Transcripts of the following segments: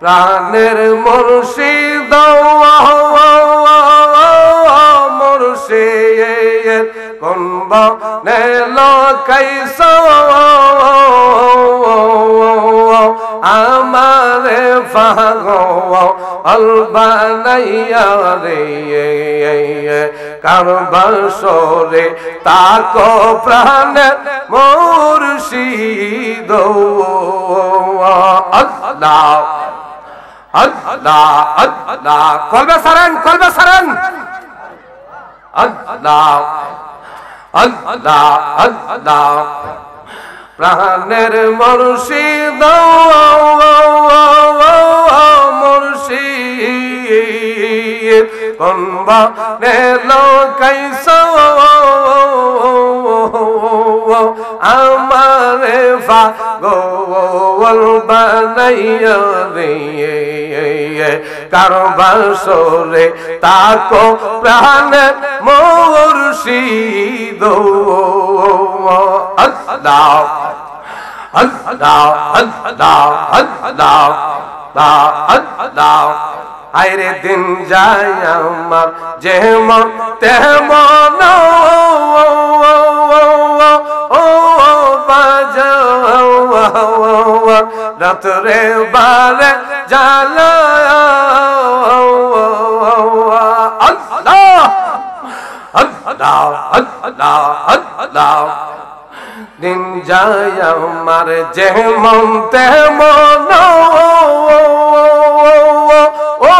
প্রাণের মুর্শিদ মুর্শিদ কোন বনে লকাইছো আমারে পাগল বানাইয়া রে কারবার সরে তাকো প্রাণের মুর্শিদ আল্লাহ আল্লাহ আল্লাহ কলবে সারেন আল্লাহ আল্লাহ আল্লাহ প্রাণের মুর্শিদ মুর্শিদ কোন বনে লকাইছো আমারে পাগল বানাইয়া রে কারবার সরে তাকো প্রাণের মুর্শিদ আল্লাহ আল্লাহ আল্লাহ আল্লাহ আল্লাহ আইরে দিন যায় আমার যেমন তেমন রাত্রে বারে জ্বালা আল্লাহ আল্লাহ আল্লাহ আল্লাহ দিন যায় আমার যেমন তেমন ও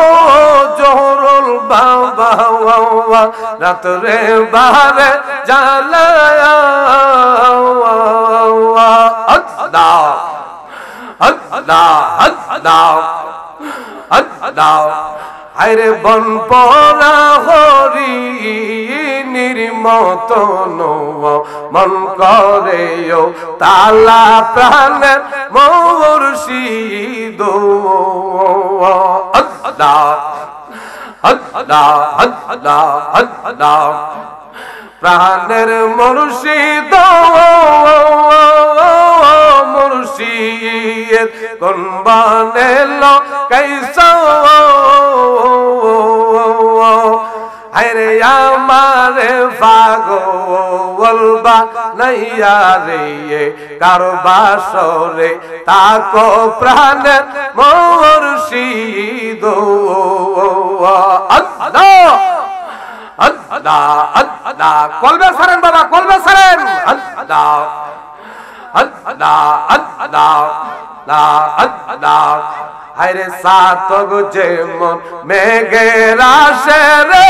জোহরুল বাবা রাত্রে বারে জ্বালা আল্লাহ আল্লাহ আল্লাহ আল্লাহ আরে বন পরা হরি নির্মতন মন করে তালা প্রাণের মুর্শিদ আল্লাহ আল্লাহ আল্লাহ আল্লাহ প্রাণের মুর্শিদ মুর্শিদ কোন বনে লকাইছো আরে আমারে পাগল বানাইয়া রে কারবার সরে তাকো প্রাণের মুর্শিদ আল্লাহ আল্লাহ আল্লাহ কলবে সারেন বাবা কলবে সারেন আল্লাহ আল্লাহ আল্লাহ আল্লাহ হায়রে সাত যেমন মেঘের আসে রে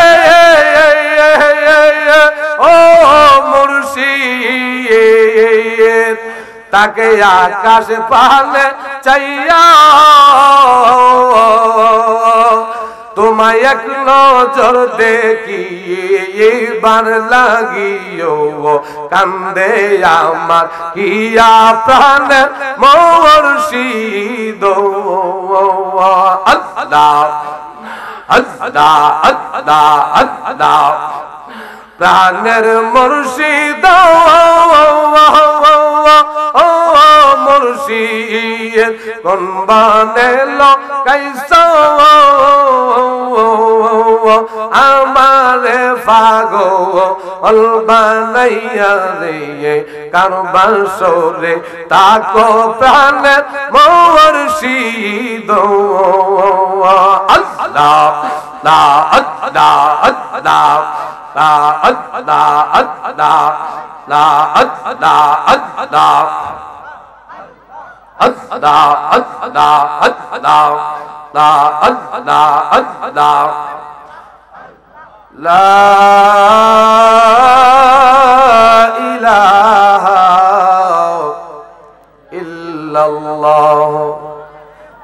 ও মুর্শিদ তাকে আকাশ পানে চাইয়া তোমায় এক নজর দেখি এবার লাগিও কান্দে আমার কিয়া প্রাণের মুর্শিদ আল্লাহ আল্লাহ আল্লাহ আল্লাহ প্রাণের মুর্শিদ মুর্শিদ কোন বনে লকাইছো আমারে পাগল বানাইয়া রে কারবার সরে তাকো প্রাণের মুর্শিদ আল্লাহ আল্লাহ আল্লাহ আল্লাহ আল্লাহ আল্লাহ আল্লাহ আল্লাহ Allah Allah Allah Allah Allah La ilaha illallah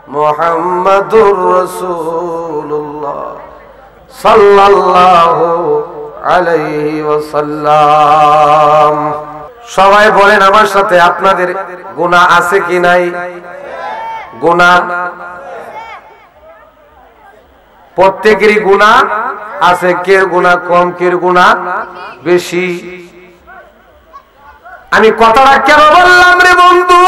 Muhammadur Rasulullah sallallahu alayhi wa sallam সবাই বলেন আমার সাথে আপনাদের গুনাহ আছে কি নাই গুনাহ প্রত্যেকেরই গুনাহ আছে কের গুনাহ কম কের গুনাহ বেশি আমি কথাটা কেন বললাম রে বন্ধু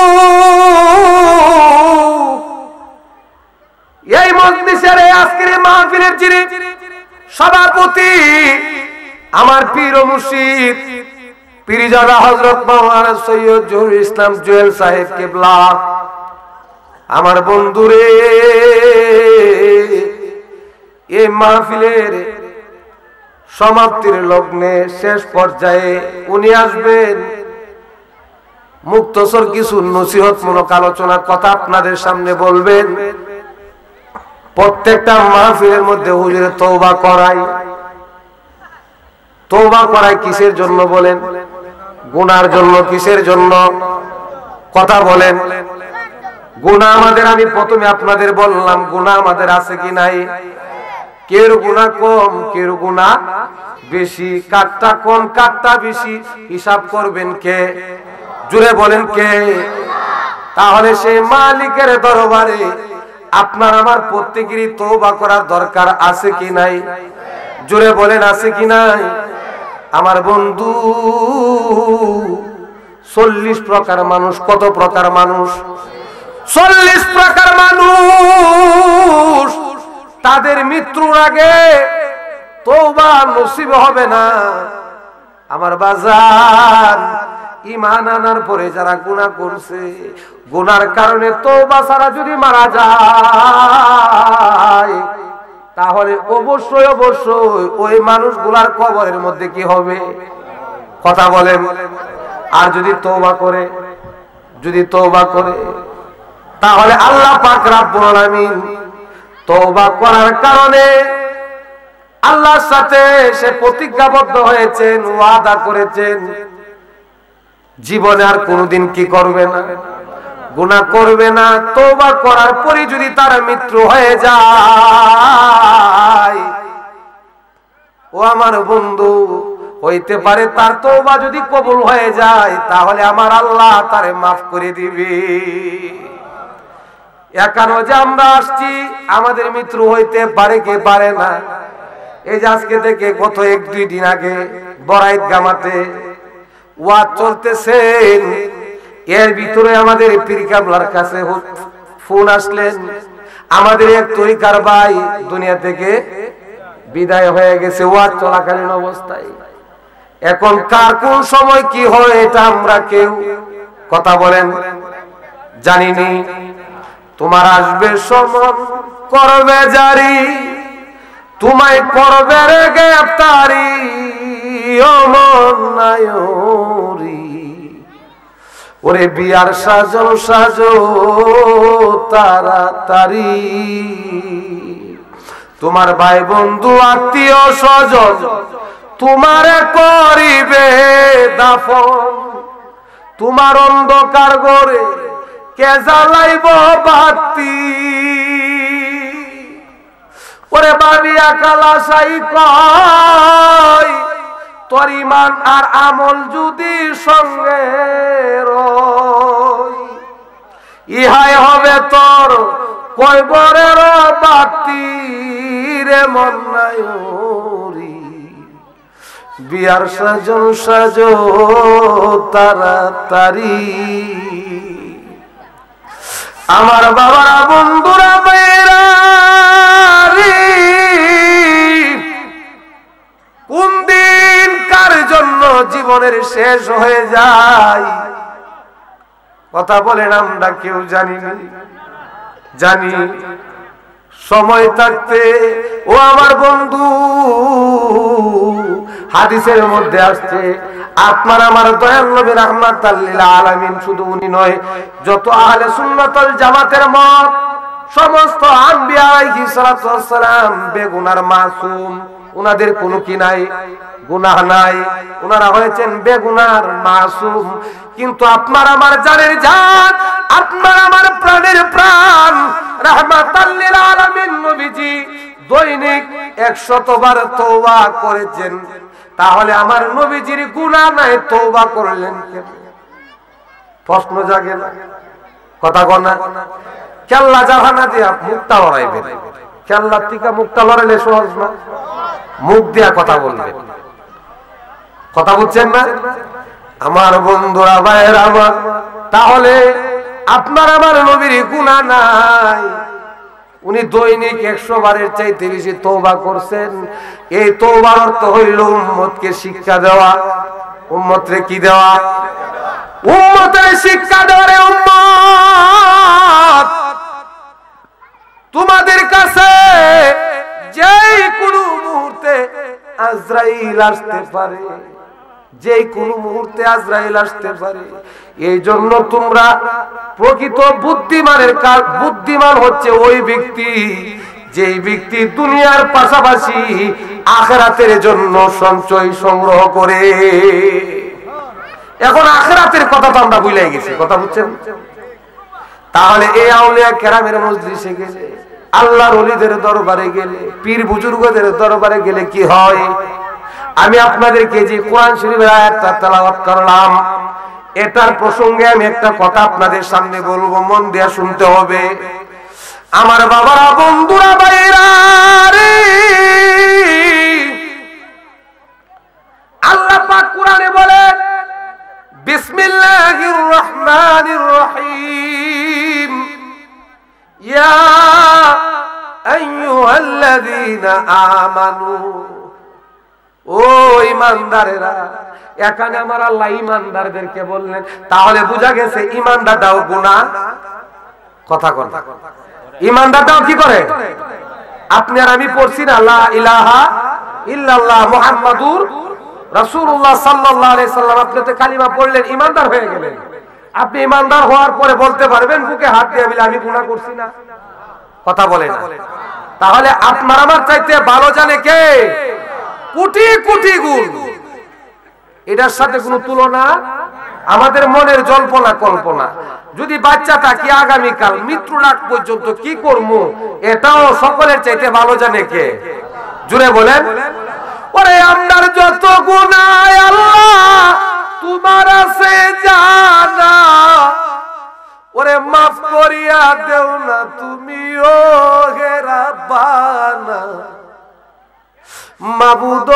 এই মজলিসের আজকের মাহফিলের যিনি সভাপতি, আমার পীর ও মুর্শিদ পীরজাদা হযরত মাওলানা সৈয়দ জহুরুল ইসলাম জুয়েল সাহেব কিবলা। আমার বন্ধুরে, এই মাহফিলের সমাপ্তির লগ্নে শেষ পর্যায়ে উনি আসবেন, মুক্তসর কিছু নসিহতমূলক আলোচনা কথা আপনাদের সামনে বলবেন। প্রত্যেকটা মাহফিলের মধ্যে হুজুর তওবা করাই। তওবা করাই কিসের জন্য বলেন? গুনার জন্য। কিসের জন্য? কথা বলেন। গুনাহ আমাদের, আমি প্রথমে আপনাদের বললাম গুনাহ আমাদের আছে কি নাই? কেউ গুনাহ কম, কেউ গুনাহ বেশি। কাটটা কম, কাটটা বেশি, হিসাব করবেন কে? জুড়ে বলেন কে? তাহলে সেই মালিকের দরবারে আপনার আমার প্রত্যেকেরই তওবা করার দরকার আছে কি নাই? জুড়ে বলেন আছে কি নাই? আমার বন্ধু, 40 প্রকার মানুষ। কত প্রকার মানুষ? 40 প্রকার মানুষ। তাদের মৃত্যুর আগে তওবা নসিব হবে না। আমার বাজার, ঈমান আনার পরে যারা গুনাহ করছে, গুনার কারণে তওবা ছাড়া যদি মারা যায়, তাহলে অবশ্যই অবশ্যই ওই মানুষগুলার কবরের মধ্যে কি হবে? কথা বলেন। আর যদি তওবা করে, যদি তওবা করে, তাহলে আল্লাহ পাক রব্বুল আলামিন তওবা করার কারণে আল্লাহর সাথে সে প্রতিজ্ঞাবদ্ধ হয়েছেন, ওয়াদা করেছেন, জীবনে আর কোনোদিন কি করবে না? গুনাহ করবে না। তওবা করার পরে যদি তার মৃত্যু হয়ে যায়, ও আমার বন্ধু, হইতে পারে তার তওবা যদি কবুল হয়ে যায়, তাহলে আমার আল্লাহ তারে মাফ করে দিবে। একানো যে আমরা আসছি, আমাদের মৃত্যু হইতে পারে কি পারে না? এই যে আজকে থেকে গত 1-2 দিন আগে বরাইত গামাতে ওয়াজ চলতেছেন, এর ভিতরে আমাদের পীর কাবলার কাছে ফোন আসলেন, আমাদের এক তরিকার ভাই দুনিয়া থেকে বিদায় হয়ে গেছে ওয়াজ চলাকালীন অবস্থায়। এখন কার কোন সময় কি হয় এটা আমরা কেউ, কথা বলেন, জানিনি। তোমার আসবে সময়, করবে জারি, তোমায় করবে রে গ্রেফতারি, ও মন নায়রি। ওরে বিয়ার সাজো সাজো তাড়াতাড়ি, তোমার ভাই বন্ধু আত্মীয় স্বজন তোমারে করিবে দাফন। তোমার অন্ধকার ঘরে কে জ্বালাইব বাতি, ওরে বাবিয়া কালাসাই কয়, তোর ঈমান আর আমল যদি সঙ্গে রয়, ইহাই হবে তোর কয়বরের বাতি রে মন নায়রি। বিয়ার সাজন সাজো তাড়াতাড়ি। আমার বাবারা, বন্ধুরা, মেয়েরা, কোন দিন কার জন্য জীবনের শেষ হয়ে যায়, কথা বলেন, আমরা কেউ জানি না। জানি সময় থাকতে, ও আমার বন্ধু, হাদিসের মধ্যে আসছে, আপনার আমার দয়াল নবী রাহমাতাল লিল আলামিন, শুধু উনি নয়, যত আহলে সুন্নাত ওয়াল জামাতের মত, সমস্ত আম্বিয়া আলাইহিস সালাতু ওয়াস সালাম বেগুনার মাসুম। উনাদের কোনো কি নাই? গুনাহ নাই। উনারা হয়েছেন বেগুনার মাসুম। কিন্তু আপনার আমার জানের জান, আপনার আমার প্রাণের প্রাণ রাহমাতাল লিল আলামিন নবীজি দৈনিক 100 বার তওবা করেছেন। তাহলে আমার নবীজির গুনাহ নাই, তওবা করলেন কেন? প্রশ্ন জাগে না? কথা কন না? কেল্লা জাহানা দিয়া মুক্তা লড়াইবেন। কেল্লার থেকে মুক্তা লড়াইলে সহজ না, মুখ দিয়া কথা বলবেন। কথা বুঝছেন না আমার বন্ধুরা, ভাইয়ের আমার? তাহলে আপনার আমার নবীর গুনাহ নাই, উনি দৈনিক 100 বারের চাইতে বেশি তওবা করছেন। এই তওবার অর্থ হইল উম্মতকে শিক্ষা দেওয়া। উম্মতরে কি দেওয়া? উম্মতের শিক্ষা দেওয়া। রে উম্মত, তোমাদের কাছে যেই কোনো মুহূর্তে আজরাইল আসতে পারে, যেই কোনো মুহূর্তে আজরাইল আসতে পারে। এই জন্য তোমরা প্রকৃত বুদ্ধিমান হচ্ছে ওই ব্যক্তি যেই ব্যক্তি দুনিয়ার পাশাপাশি আখিরাতের জন্য সঞ্চয় সংগ্রহ করে। এখন আখিরাতের কথা তো আমরা ভুলে গেছি, কথা বুঝছেন? তাহলে এই আউলিয়া কেরামের মজলিসে গেলে, আল্লাহর ওলিদের দরবারে গেলে, পীর বুজুর্গদের দরবারে গেলে কি হয়? আমি আপনাদেরকে যে কোরআন শরীফের আয়াতটা তেলাওয়াত করলাম, এটার প্রসঙ্গে আমি একটা কথা আপনাদের সামনে বলবো, মন দিয়ে শুনতে হবে। আমার বাবারা, বন্ধুরা, ভাইরা রে, আল্লাহ পাক কোরআনে বলেন বিসমিল্লাহির রহমানির রহিম, ইয়া আইয়ুহাল্লাযীনা আমানু, ও ঈমানদারেরা। এখানে আমার আল্লাহ ঈমানদারদেরকে বললেন, তাহলে বোঝা গেছে ঈমানদারটাও গুনাহ। কথা কথা ঈমানদারটাও কি করে? আপনি আর আমি পড়ছি না লা ইলাহা ইল্লাল্লাহ মুহাম্মাদুর রাসূলুল্লাহ সাল্লাল্লাহু আলাইহি সাল্লাম, আপনি তো কালিমা পড়লেন, ঈমানদার হয়ে গেলেন। আপনি ঈমানদার হওয়ার পরে বলতে পারবেন বুকে হাত দিয়ে বলে আমি গুনাহ করছি না? কথা বলে না। তাহলে আপনার আমার চাইতে ভালো জানে কে? কোটি কোটি গুণ। এটার সাথে কোনো তুলনা। আমাদের মনের জল্পনা কল্পনা, যদি বাচ্চা থাকি আগামীকাল মৃত্যু লাগ পর্যন্ত কি করবো, এটাও সকলের চাইতে ভালো জানে কে? জুড়ে বলেন। ওরে আপনার যত গুনাহ আল্লাহ তোমার আছে জানা, ওরে মাফ করিয়া দেও না তুমিও হে রাব্বানা। মাবুদ,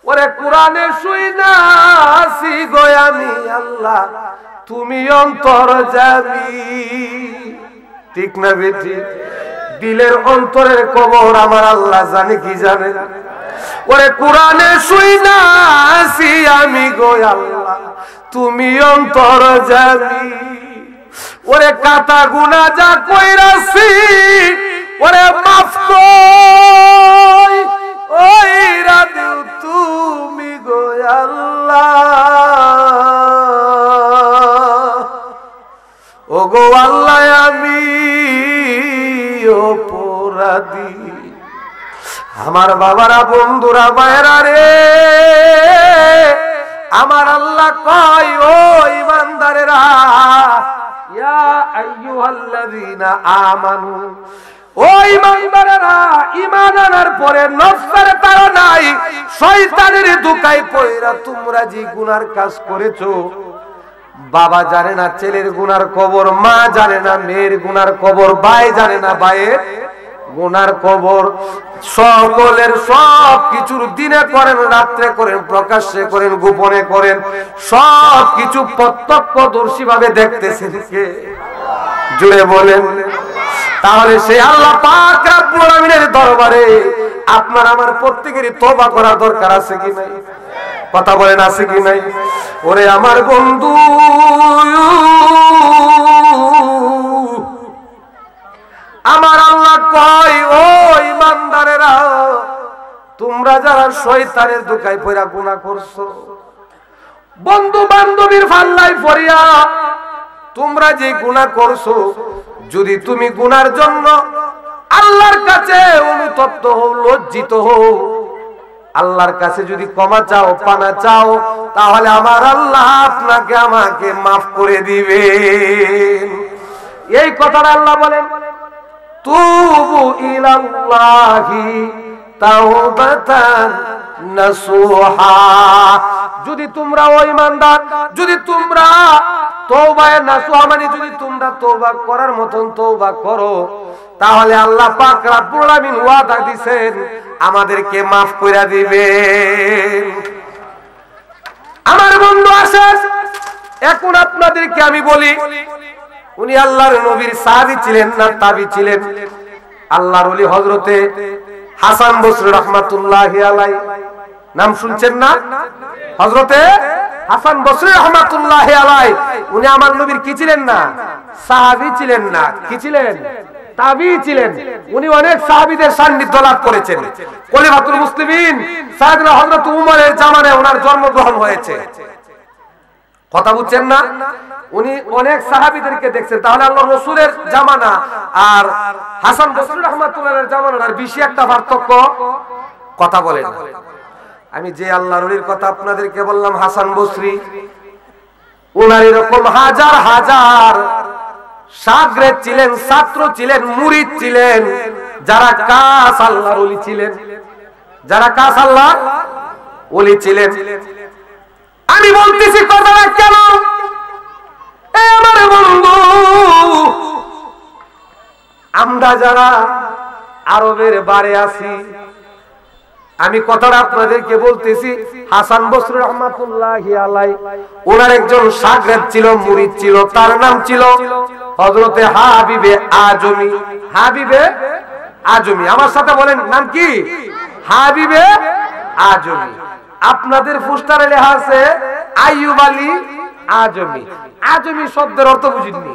ওরে কোরআনে শুইনা আসি গো আমি আল্লাহ, তুমি অন্তর্যামী। ঠিক না বেটি? দিলের অন্তরের কবর আমার আল্লাহ জানে কি জানে। ওরে কোরআনে শুইনা আসি আমি গো আল্লাহ, তুমি অন্তর্যামী। ওরে কাতা গুনাহ যা কইরাছি, ওরে মাফ কই ওই রাতে তুমি গো আল্লাহ। ও গো আল্লাহ, আমি অপরাধী। আমার বাবারা, বন্ধুরা, ভাইরা রে, আমার আল্লাহ কয় ও ঈমানদারেরা, ইয়া আইয়ুহাল্লাযীনা আমানু, ও ঈমানদারেরা, ঈমান আনার পরে নফসের তাড়নায় শয়তানের ধোঁকায় পড়ে তোমরা যে গুনার কাজ করেছো, বাবা জানে না ছেলের গুনার কবর, মা জানে না মেয়ের গুনার কবর, ভাই জানে না ভাইয়ের গুনার কবর, সকলের সব কিছুর দিনে করেন, রাত্রে করেন, প্রকাশ্যে করেন, গোপনে করেন, সব কিছু প্রত্যক্ষদর্শী ভাবে দেখতেছেন কে? জুড়ে বলেন। তাহলে সেই আল্লাহ পাক রব্বুল আলামিনের দরবারে আপনার আমার প্রত্যেকেরই তওবা করার দরকার আছে কি নাই? কথা বলেন, আছে কি নাই? ওরে আমার বন্ধু, আমার আল্লাহ কয় ও ঈমানদারেরা, তোমরা যারা শয়তানের ধোঁকায় পড়া গুনাহ করছো, বন্ধু বান্ধবীর ফাল্লায় পড়িয়া তোমরা যে গুনাহ করছো, যদি তুমি গুনার জন্য আল্লাহর কাছে অনুতপ্ত হও, লজ্জিত হও, আল্লাহর কাছে যদি ক্ষমা চাও, পানা চাও, তাহলে আমার আল্লাহ আপনাকে আমাকে মাফ করে দিবেন। এই কথাটা আল্লাহ বলেন, তুবু ইলাল্লাহি তাওবাতান নাসুহা। যদি তোমরা ওই ঈমানদার, যদি তোমরা তওবায়ে নাসুহা মানে যদি তোমরা তওবা করার মতন তওবা করো, তাহলে আল্লাহ পাক রব্বুল আলামিন ওয়াদা দিবেন আমাদেরকে মাফ করে দিবেন। আমার বন্ধু আসেন, এখন আপনাদেরকে আমি বলি, উনি আল্লাহর নবীর সাহাবী ছিলেন না তাবী ছিলেন? আল্লাহর ওলি হযরতে হাসান বসরি রাহমাতুল্লাহি আলাইহি, নাম শুনছেন না? হযরতে হাসান বসরি রাহমাতুল্লাহি আলাইহি উনি আমার নবীর কি ছিলেন না? সাহাবী ছিলেন না, কি ছিলেন? তাবী ছিলেন। উনি অনেক সাহাবীদের সান্নিধ্য লাভ করেছেন। খলিফাতুল মুসলিমিন সাইয়েদনা হযরত উমরের জামানায় ওনার জন্মগ্রহণ হয়েছে। কথা বুঝছেন না? উনি অনেক সাহাবীদেরকে দেখছেন। তাহলে আল্লাহর রাসূলের জামানা আর হাসান বসরি রাহমাতুল্লাহির জামানার বেশি একটা পার্থক্য কথা বলেন। আমি যে আল্লাহর ওলির কথা আপনাদেরকে বললাম হাসান বসরি, ওনার এরকম হাজার হাজার শাগরেদ ছিলেন, ছাত্র ছিলেন, মুরিদ ছিলেন, যারা কাস আল্লাহর ওলি ছিলেন, যারা কাস আল্লাহর ওলি ছিলেন। আমি বলতেছি কথাটা কেন? আমার বন্ধু, আমরা যারা আরবের বারে আছি, আমি কথাটা আপনাদেরকে বলতেছি, হাসান বসরি রাহমাতুল্লাহি আলাইহি ওনার একজন শাগরেদ ছিল, মুরিদ ছিল, তার নাম ছিল হযরতে হাবিবে আজমি। হাবিবে আজমি, আমার সাথে বলেন নাম কি? হাবিবে আজমি। আপনাদের পোস্টারে লেখা আছে আইয়ুব আলী আজমি। আজমি শব্দের অর্থ বুঝেননি?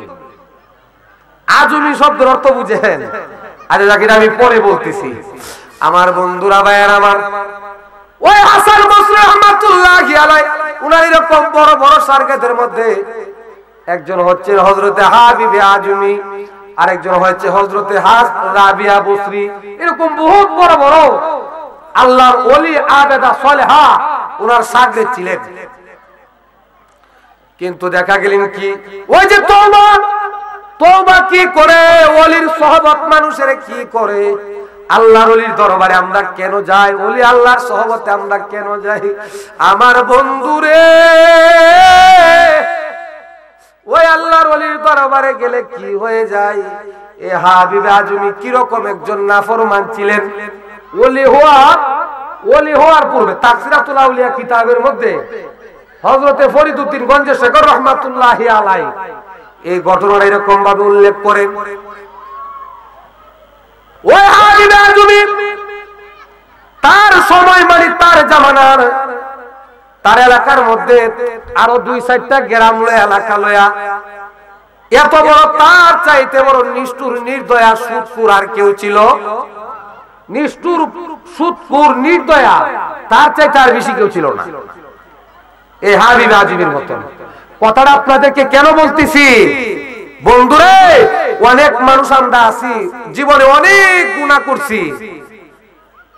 আজমি শব্দের অর্থ বুঝেন? আচ্ছা যাকে আমি পরে বলতেছি। আমার বন্ধুরা, ভাইয়ের আমার, ওই হাসান বসরি রাহমাতুল্লাহি আলাইহি উনার এরকম বড় বড় শাগরেদের মধ্যে একজন হচ্ছে হযরতে হাবিবে আজমি, আরেকজন হচ্ছে হযরতে রাবিয়া বসরি। এরকম বহুত বড় বড় আল্লাহর ওলি আবেদা সালেহা উনার শাগরেদ ছিলেন। কিন্তু দেখা গেলেন কি, ওই যে তওবা, তওবা কি করে, ওলির সোহবত মানুষের কি করে, আল্লাহর ওলির দরবারে আমরা কেন যাই, ওলি আল্লাহর সোহবতে আমরা কেন যাই? আমার বন্ধুরে, ওই আল্লাহর ওলির দরবারে গেলে কি হয়ে যায়? এ হাবিবে আজমি কিরকম একজন নাফরমান ছিলেন। ওলি হওয়ার পূর্বে তাফসিরাতুল আউলিয়া কিতাবের মধ্যে হযরতে ফরিদউদ্দিন গঞ্জেশেখর রাহমাতুল্লাহি আলাইহি এই ঘটনাটা এরকম ভাবে উল্লেখ করেন। ওই হাবিবে আজমি তার সময় মানে তার জামানার, তার এলাকার মধ্যে আরো 2-4টা গ্রাম লয়া, এলাকা লয়া, এত বড় তার চাইতে বড় নিষ্ঠুর নির্দয়া সুদখোর আর কেউ ছিল? নিষ্ঠুর সুদখোর নির্দয়া তার চাইতে আর বেশি কেউ ছিল না এই হাবিবে আজমির মতন। কথাটা আপনাদেরকে কেন বলতেছি বন্ধুরে, অনেক মানুষ আমরা আছি, জীবনে অনেক গুনাহ করছি,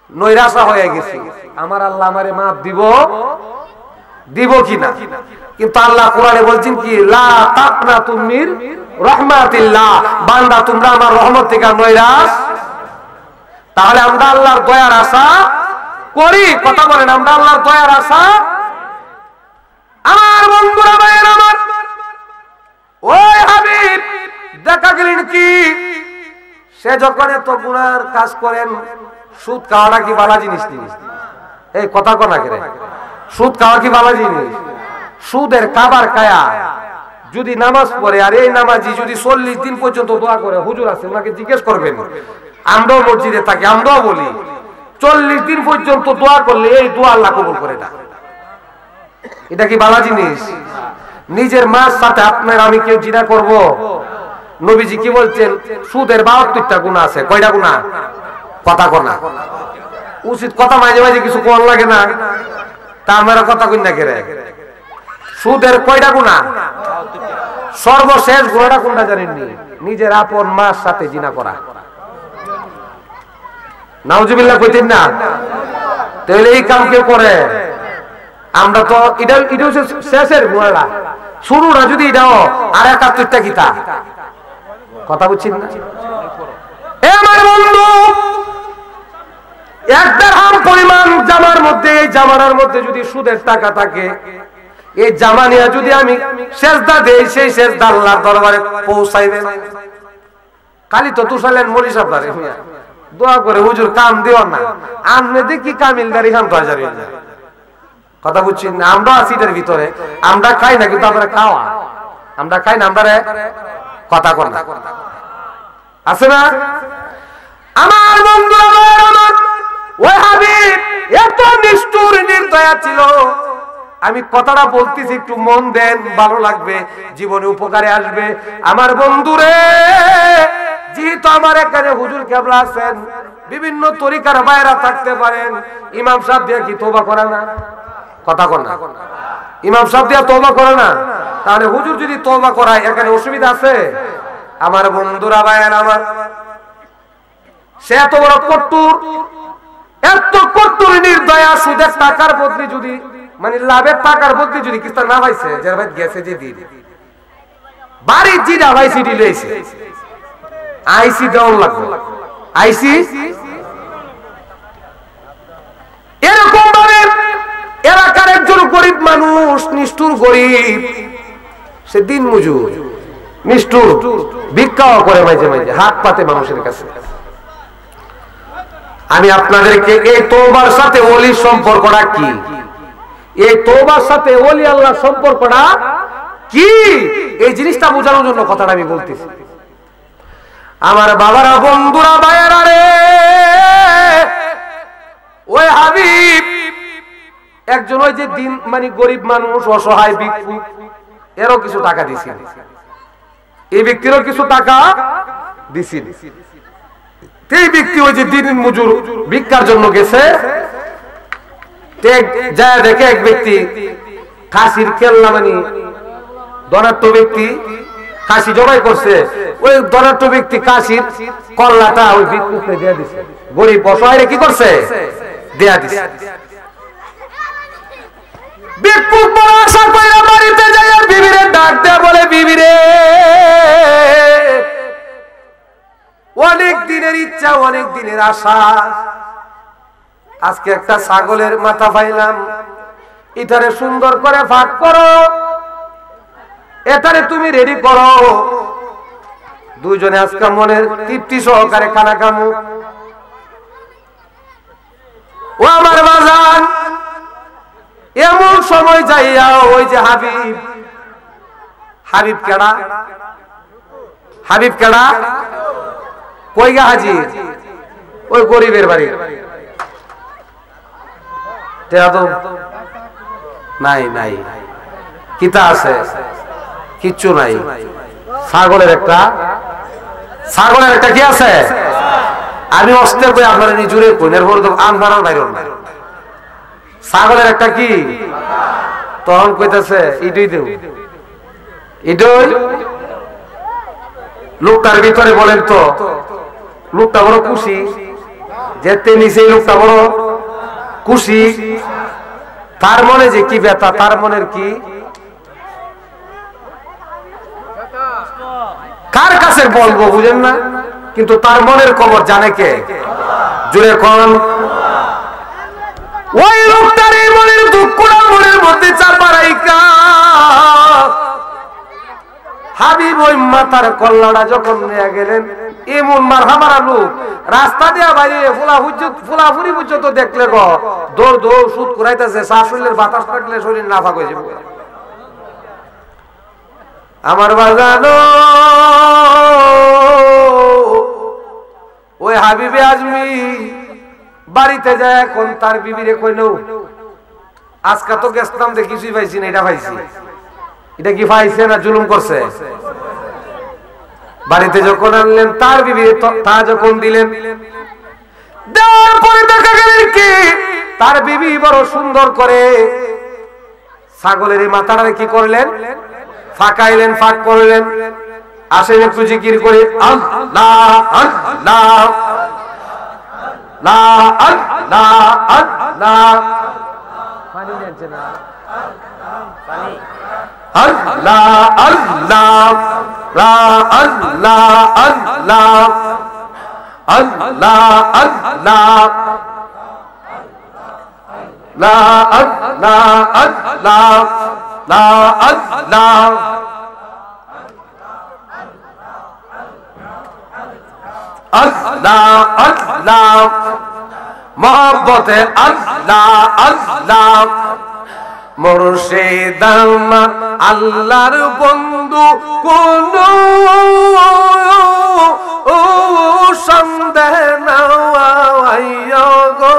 নৈরাশা হয়ে গেছি, আমার আল্লাহ আমারে মাফ দিব কিনা। কিন্তু আল্লাহ কোরআনে বলছেন কি, লা তাকনাতু মির রাহমাতিল্লাহ, বান্দা তোমরা আমার রহমত থেকে নৈরাশ। তাহলে আমরা আল্লাহর দয়ার আশা করি। কথা বলেন, আমরা আল্লাহর দয়ার আশা। আমার বন্ধুরা, ভাইয়ের আমার, ওই হাবিব দেখা গেলেন কি, সে যখন এত গুনার কাজ করেন, সুদ খাওয়াটা কি ভালো জিনিস? এই কথা কনা করে, সুদ খাওয়া কি ভালো জিনিস? সুদের কাবার কায়া যদি নামাজ পড়ে, আর এই নামাজি যদি 40 দিন পর্যন্ত দোয়া করে, হুজুর আছে ওনাকে জিজ্ঞেস করবেন, আমরাও মসজিদে থাকি, আমরাও বলি 40 দিন পর্যন্ত দোয়া করলে এই দোয়া আল্লাহ কবুল করে না। এটা কি ভালো জিনিস? নিজের মার সাথে আপনার আমি কেউ জিনা করব? নবীজি কি বলছেন? সুদের 72টা গুনাহ আছে। কয়টা গুনাহ? কথা কোনা উচিত, কথা মাঝে মাঝে কিছু কোন লাগে না, তা আমরা কথা কই না কেরে। সুদের কয়টা গুনাহ? সর্বশেষ গুনাহটা কোনটা জানেননি? নিজের আপন মার সাথে জিনা করা। নাউজুবিল্লাহ কইতেন না? তাহলে এই কাম কে করে? আমরা তো এটা হচ্ছে শেষের গুনাহটা, শুরুটা যদি এটাও আর 71টা কিতা। কথা বুঝছেন না? এ আমার বন্ধু, 1 দিরহাম পরিমাণ জামার মধ্যে, এই জামার মধ্যে যদি সুদের টাকা থাকে, এই জামা নিয়ে যদি আমি সেজদা দেই, সেই সেজদা আল্লাহর দরবারে পৌঁছাইবে না। খালি তো তুষালেন মলি সাহেব দোয়া করে, হুজুর কাম দিও না, আমনে দেখি কামিলদারি খান 2000। কথা বুঝছেন না? আমরা আছি এর ভিতরে, আমরা খাই না, কিন্তু আমরা খাওয়া, আমরা খাই না, আমরা কথা কর না, আছে না? আমার বন্ধুরা, আমার ওই হাবিব এত নিষ্ঠুর নির্দয়া ছিল। আমি কথাটা বলতেছি, একটু মন দেন, ভালো লাগবে, জীবনে উপকারে আসবে। আমার বন্ধুরে, যেহেতু আমার এখানে হুজুর কেবলা আছেন, বিভিন্ন তরিকার বাইরা থাকতে পারেন, ইমাম সাহেব দিয়ে কি তওবা করে না? কথা কর না, ইমাম সাহেব দিয়ে তওবা করে না? তাহলে হুজুর যদি তওবা করায় এখানে অসুবিধা আছে? আমার বন্ধুরা, ভাইয়ের আমার, সে এত বড় কট্টুর, এত কট্টুর নির্দয়া, সুদের টাকার বদলে যদি, মানে লাভের টাকার বদলে যদি কিস্তা না পাইছে, যার ভাই গেছে যে দিন বাড়ি জিরা ভাই সিটি লইছে, আইসি দেওয়ার লাগবে, আইসি। এরকম ভাবে এলাকার একজন গরিব মানুষ, নিষ্ঠুর গরিব, সে দিন মজুর, নিষ্ঠুর, ভিক্ষাও করে মাঝে মাঝে, হাত পাতে মানুষের কাছে। আমি আপনাদেরকে এই তওবার সাথে ওলির সম্পর্কটা কি, এই তওবার সাথে ওলি আল্লাহর সম্পর্কটা কি, এই জিনিসটা বোঝানোর জন্য কথাটা আমি বলতেছি। আমার বাবারা, বন্ধুরা, ভাইয়েরা রে, ওই হাবিব একজন ওই যে দিন, মানে গরিব মানুষ, অসহায় ভিক্ষুক, এরও কিছু টাকা দিছিল, এই ব্যক্তিরও কিছু টাকা দিছিল। এই ব্যক্তি ওই যে দিন মজুর ভিক্ষার জন্য গেছে, যায় দেখে এক ব্যক্তি খাসির কেল্লা, মানে ধনাঢ্য ব্যক্তি খাসি জবাই করছে। ওই ধনাঢ্য ব্যক্তি খাসির কল্লাটা ওই ভিক্ষুককে দিয়ে দিছে, গরিব অসহায় কি করছে, দেয়া দিছে। ভিক্ষুক বড় আশা করে বাড়িতে যায়, বিবিরে ডাক দেয়া বলে, বিবিরে, অনেক দিনের ইচ্ছা, অনেক দিনের আশা, আজকে একটা ছাগলের মাথা পাইলাম, এটারে সুন্দর করে ভাগ করো, এটারে তুমি রেডি করো, দুইজনে আজকে মনের তৃপ্তি সহকারে খানা খামু। ও আমার বাজান, এমন সময় যাইয়া ওই যে হাবিব, হাবিব কেডা, হাবিব কেডা, কই গা হাজির, ওই গরিবের বাড়ি। নাই নাই, কিতা আছে, কিচ্ছু নাই। ছাগলের একটা, ছাগলের একটা কি আছে, আমি অস্তে কই আপনারা নিজুরে কইনের পর আন্ধারার বাইরে না, ছাগলের একটা কি, তখন কইতাছে ইডই দেও, ইডই। লোকটার ভিতরে বলেন তো, লোকটা বড় খুশি, যেতে নিচে লোকটা বড় খুশি, তার মনে যে কি ব্যথা, তার মনের কি, কার কাছে বলবো বুঝেন না, কিন্তু তার মনের খবর জানে কে, জুড়ে কোন। ওই লোকটার এই মনের দুঃখটা মনের মধ্যে চাপা রাইখা হাবিব ওই মাথার কল্লাটা যখন নিয়ে গেলেন, এমন মারহামারা লোক রাস্তা দিয়া বাইরে ফুলাফুরি পর্যন্ত দেখলে গো দৌড় দৌড় সুদ করাইতেছে, শাশুড়ির বাতাস কাটলে শরীর নাফাক হয়ে যাবে। আমার বাজানো, ওই হাবিবে আজমি বাড়িতে যায়, এখন তার বিবিরে কই নৌ, আজকে তো গেছিলাম যে কিছুই পাইছি না, এটা পাইছি, এটা কি পাইছে না জুলুম করছে? বাড়িতে যখন আনলেন, তার বিবি তা যখন দিলেন, দেওয়ার পরে দেখা গেলেন কি, তার বিবি বড় সুন্দর করে ছাগলের এই মাথাটা কি করলেন, ফাঁকাইলেন, ফাঁক করলেন। আসেন একটু জিকির করে, আল্লাহ আল্লাহ আল্লাহ আল্লাহ আল্লাহ, পানি দিচ্ছে না, আল্লাহ আল্লাহ আল্লাহ আল্লাহ আল্লাহ আল্লাহ লা আল্লাহ আল্লাহ লা আল্লাহ আল্লাহ আল্লাহ মোহব্বতে আল্লাহ আল্লাহ মুর্শিদ আমার আল্লাহর বন্ধু কোন সন্দেহ নাই গো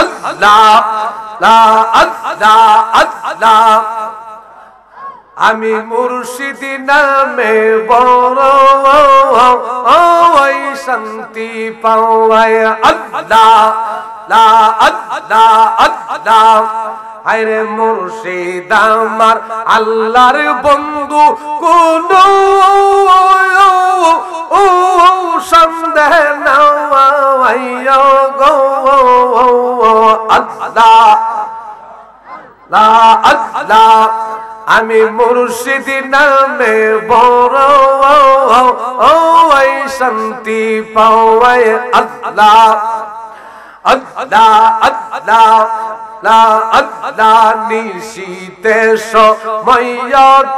আল্লাহ লা আল্লাহ আল্লাহ আমি মুর্শিদ নামে বড় ওই শান্তি পাওয়াই আল্লাহ লা আল্লাহ আল্লাহ আরে মুর্শিদ আমার আল্লাহর বন্ধু কোন সন্দেহ নাই গো আল্লাহ লা আল্লাহ আমি মুর্শিদ নামে বড় ওই শান্তি পাওয়াই আল্লাহ আল্লাহ আল্লাহ লা আল্লাহ নিশিতে সময়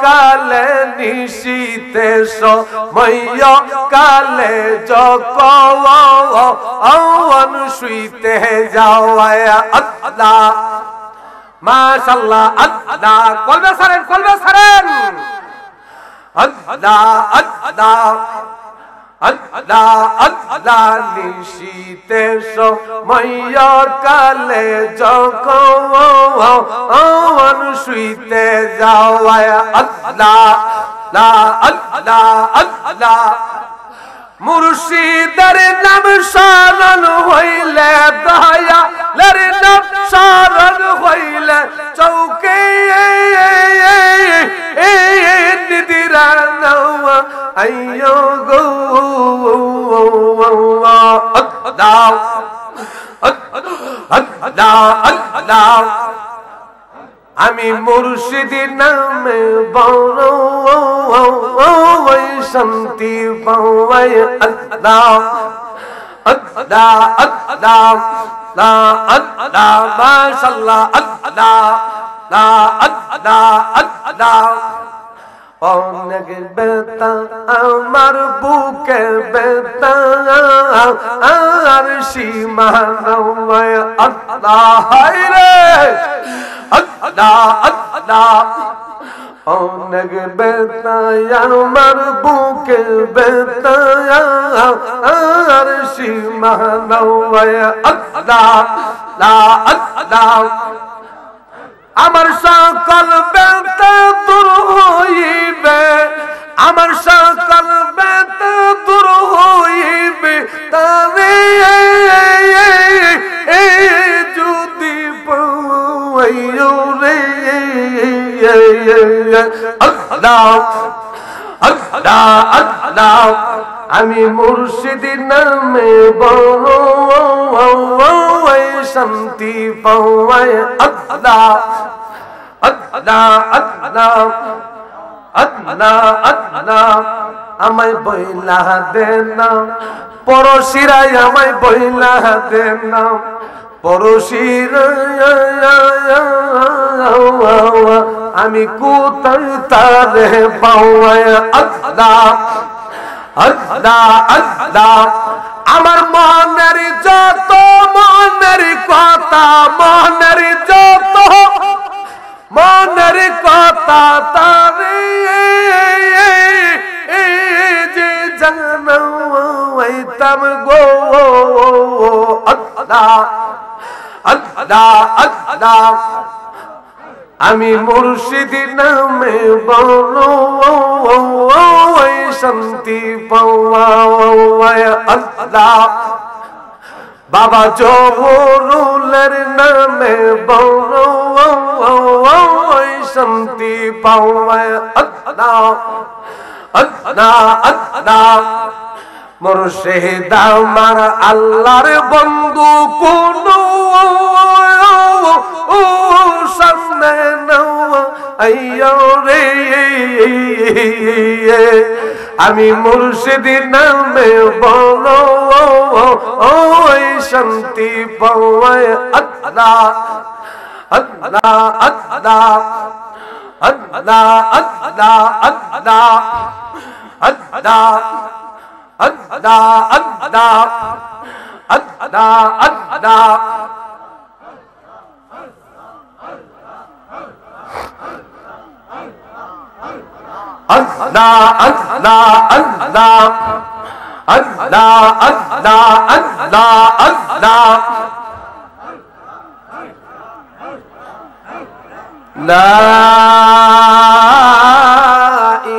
কালে নিশিতে সময় কালে যখন শুইতে যাওয়ায় আল্লাহ মাশাআল্লাহ আল্লাহ কলবে ছাড়েন আল্লাহ আল্লাহ আল্লাহ আল্লাহ নিশিতে সময় কালে যখন শুইতে যাওয়ায় আল্লাহ লা আল্লাহ আল্লাহ মুর্শিদের নাম স্মরণ হইলে দয়ালের নাম স্মরণ হইলে চৌকে নিদিরা নাওয়া আইয়ো গো আল্লাহ আল্লাহ আল্লাহ আমি মুর্শিদ নামে বড় ওই শান্তি পাওয়াই আল্লাহ আল্লাহ আল্লাহ লা আল্লাহ মাশাআল্লাহ আল্লাহ লা আল্লাহ আল্লাহ অনেক বেতা আমার বুকে বেতা আর সীমা নয় আল্লাহ রে আল্লাহ আল্লাহ অনেক বেতা আমার বুকে বেতা আর সীমা নয় আল্লাহ লা আল্লাহ আমার সকল বেতা দূর হইবে আমার সকল বেতা দূর হইবে তবে যদি পাইও রে আল্লাহ আল্লাহ আল্লাহ আমি মুর্শিদ নামে বড় শান্তি পাওয়াই আল্লাহ আল্লাহ আল্লাহ আল্লাহ আল্লাহ আমায় বইলা দেন পড়শিরা আমায় বইলা দেন পড়শিরা আমি কোথায় তারে পাওয়াই আল্লাহ আল্লাহ আল্লাহ আমার মনের যত মনের কথা মনের যত মনের কথা তারে যে জানাইতাম গো আল্লাহ আল্লাহ আল্লাহ আমি মুর্শিদ নামে বড় শান্তি পাওয়াই আল্লাহ বাবা জহুরুলের নামে বড় শান্তি পাওয়াই আল্লাহ আল্লাহ আল্লাহ মুর্শিদ আমার আল্লাহর বন্ধু কোন সামনে নাও আইয়ো রে আমি মুর্শিদ নামে বড় ওই শান্তি পাওয়াই আল্লাহ আল্লাহ আল্লাহ আল্লাহ আল্লাহ আল্লাহ আল্লাহ আল্লাহ আল্লাহ আল্লাহ আল্লাহ আল্লাহ আল্লাহ আল্লাহ আল্লাহ আল্লাহ আল্লাহ আল্লাহ লা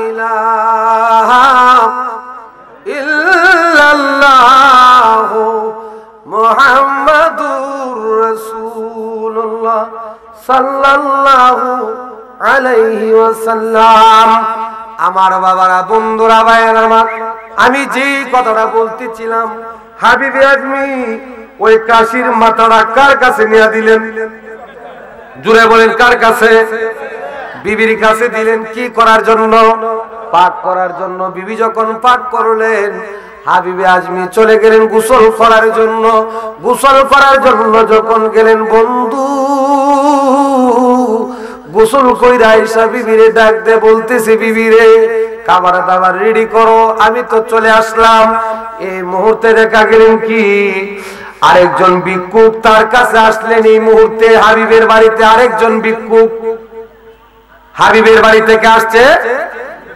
ইলাহা ইল্লাল্লাহ মুহাম্মাদুর রাসূলুল্লাহ সাল্লাল্লাহু আলাইহি ওয়াসাল্লাম। আমার বাবারা, বন্ধুরা, ভাইয়েরা আমার, আমি যে কথাটা বলতেছিলাম, হাবিবে আজমি ওই কাশির মাথাটা কার কাছে নিয়ে দিলেন? জুড়ে বলেন, কার কাছে? বিবির কাছে দিলেন। কি করার জন্য? পাক করার জন্য। বিবি যখন পাক করলেন, হাবিবে আজমি চলে গেলেন গোসল করার জন্য। গোসল করার জন্য যখন গেলেন, বন্ধু গোসল কইরা আয়েশা বিবিরে ডাক দে, বলতেছে, বিবিরে খাবার দাবার রেডি করো, আমি তো চলে আসলাম। এই মুহূর্তে দেখা গেলেন কি আরেকজন ভিক্ষুক তার কাছে আসলেন। এই মুহূর্তে হাবিবের বাড়িতে আরেকজন ভিক্ষুক, হাবিবের বাড়ি থেকে আসছে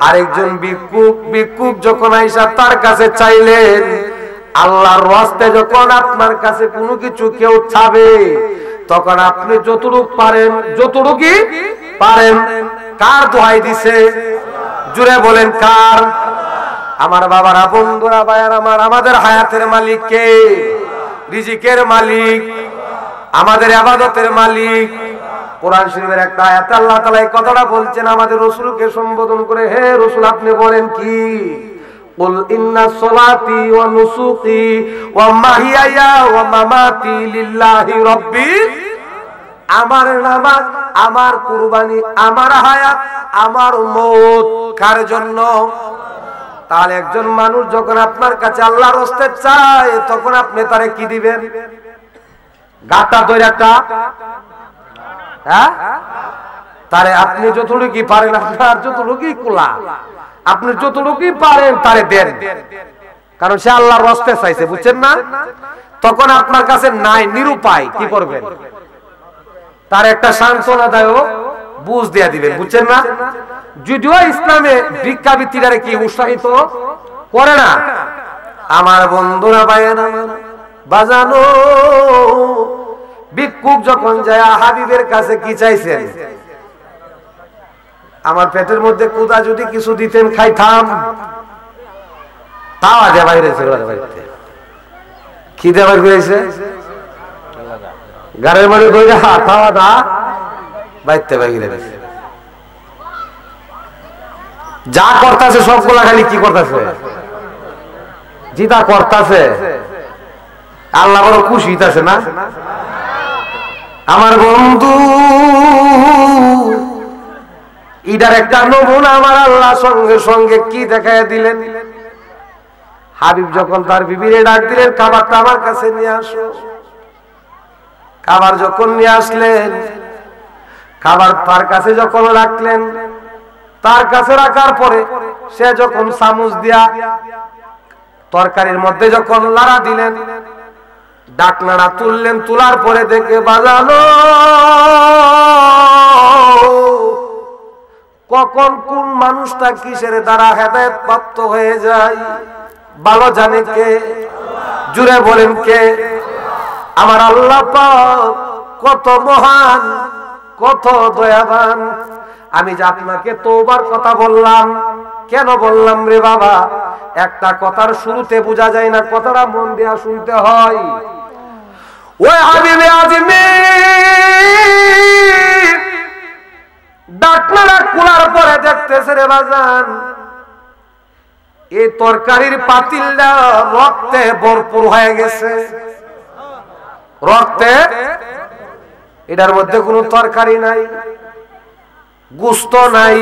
আরেকজন ভিক্ষুক। ভিক্ষুক যখন আয়েশা তার কাছে চাইলেন, আল্লাহর রাস্তে যখন আপনার কাছে কোনো কিছু কেউ চাবে, তখন আপনি যতটুকু পারেন, যতটুকু পারেন। কার দোহাই দিছে? জুড়ে বলেন, কার? আমার বাবারা, বন্ধুরা, ভাইয়ারা আমার, আমাদের হায়াতের মালিক কে? রিজিকের মালিক, আমাদের ইবাদতের মালিক। কোরআন শরীফের একটা আয়াতে আল্লাহ তাআলা এই কথাটা বলছেন আমাদের রাসূলকে সম্বোধন করে, হে রাসূল, আপনি বলেন কি? কুল ইন্না সলাতি ওয়া নুসুকি ওয়া মাহিয়ায়া ওয়া মামাতি লিল্লাহি রাব্বিল। আমার নামাজ, আমার কুরবানি, আমার হায়াত, আমার মওত কার জন্য? তাহলে একজন মানুষ যখন আপনার কাছে আল্লাহর রাস্তে চায়, তখন আপনি তারে কি দিবেন? গাটা ধরে একটা, হ্যাঁ, তারে আপনি যতটুকু পারেন, আপনার যতটুকুই কুলা, আপনি যতটুকুই পারেন তারে দেন, কারণ সে আল্লাহর রাস্তে চাইছে, বুঝছেন না? তখন আপনার কাছে নাই, নিরুপায়, কি করবেন? তার একটা সান্ত্বনাদায়ক বুঝ দেয়া দিবেন, বুঝছেন না? যদিও ইসলামে ভিক্ষাবৃত্তিটারে কি উৎসাহিত করে না। আমার বন্ধুরা, ভাইয়েরা আমার, বাজানো ভিক্ষুক যখন যায় হাবিবের কাছে কি চাইছেন? আমার পেটের মধ্যে কুদা যদি কিছু দিতেন খাইতাম। তাওয়া দে বাইরে কি দেবার করেছে? গাড়ির মধ্যে কইরা তাওয়া দা বাইতে বাইরে যা করতেছে সবগুলা খালি কি করতেছে? জিতা করতেছে। আল্লাহ বড় খুশি হইতাছে না? আমার বন্ধু, ইদার একটা নমুনা আমার আল্লাহ সঙ্গে সঙ্গে কি দেখায় দিলেন? হাবিব যখন তার বিবিরে ডাক দিলেন, খাবারটা আমার কাছে নিয়ে আসো। খাবার যখন নিয়ে আসলেন, খাবার তার কাছে যখন রাখলেন, তার কাছে রাখার পরে সে যখন চামচ দিয়া তরকারির মধ্যে যখন লাড়া দিলেন, ডাকনাড়া তুললেন, তোলার পরে দেখে বাজানো কখন কোন মানুষটা কিসের দ্বারা হেদায়েত প্রাপ্ত হয়ে যায় ভালো জানে কে? জুড়ে বলেন কে? আমার আল্লাহ পাক কত মহান, কত দয়াবান। আমি যে আপনাকে তওবার কথা বললাম, কেন বললাম রে বাবা? একটা কথার শুরুতে বোঝা যায় না, কথাটা মন দিয়া শুনতে হয়। ওই হাবিবে আজমি ডাকনারা খোলার পরে দেখতেছে রে বাজান, এই তরকারির পাতিলটা রক্তে ভরপুর হয়ে গেছে। রক্তে, এটার মধ্যে কোনো তরকারি নাই, গোশত নাই,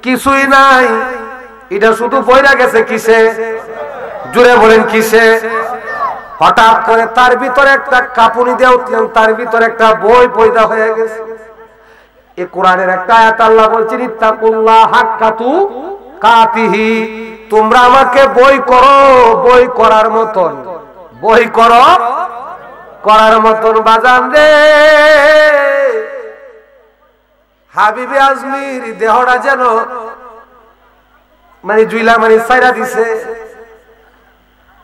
কিছুই নাই। এটা শুধু বইরা গেছে কিসে? জুড়ে বলেন কিসে? হঠাৎ করে তার ভিতরে একটা কাপুনি দিয়ে উঠলেন, তার ভিতরে একটা বই পয়দা হয়ে গেছে। এই কোরআনের একটা আয়াত আল্লাহ বলছেন, ইত্তাকুল্লাহ হাক্কা তুকাতিহি, তোমরা আমাকে বই করো, বই করার মতন, বই করো করার মতন। বাজান রে, হাবিবে আজমির দেহটা যেন মানে জুইলা মানে ছাইরা দিছে।